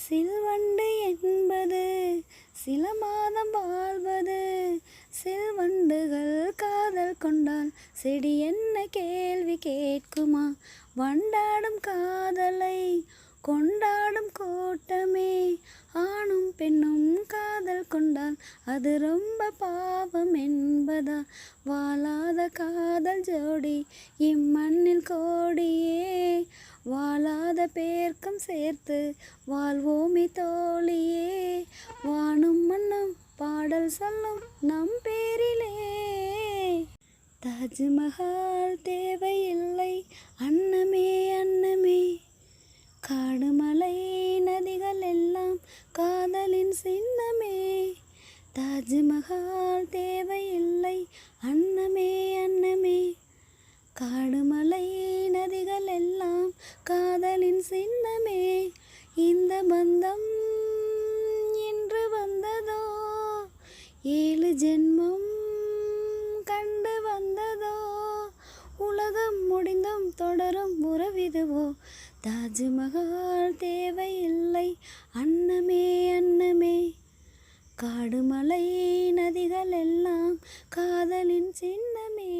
சில்வண்டு என்பது சில மாதம் வாழ்வது. சில்வண்டுகள் காதல் கொண்டால் செடி என்ன கேள்வி கேட்குமா? வண்டாடும் காதலை கொண்டாடும் கூட்டமே. ஆணும் பெண்ணும் காதல் கொண்டால் அது ரொம்ப பாவம் என்பதா? வாழாத காதல் ஜோடி இம்மண்ணில் கோடியே. வாழாத பேர்க்கம் சேர்த்து வாழ்வோமே தோழியே. வானும் மண்ணும் பாடல் சொல்லும் நம் பேரிலே. தாஜ்மஹால் தேவையில்லை அன்னமே அன்னமே. காடு மலை நதிகள் எல்லாம் காதலின் சின்னமே. தாஜ்மஹால் தேவையில்லை அன்னமே அன்னமே. காடு மலை நதிகள் எல்லாம் காதலின் சின்னமே. இந்த பந்தம் இன்று வந்ததோ, 7 ஜென்மம் கண்டு வந்ததோ. உலகம் முடிந்தும் தொடரும் உறவிதுவோ. தாஜ்மஹால் தேவையில்லை அன்னமே அன்னமே. காடு மலை நதிகள் எல்லாம் காதலின் சின்னமே.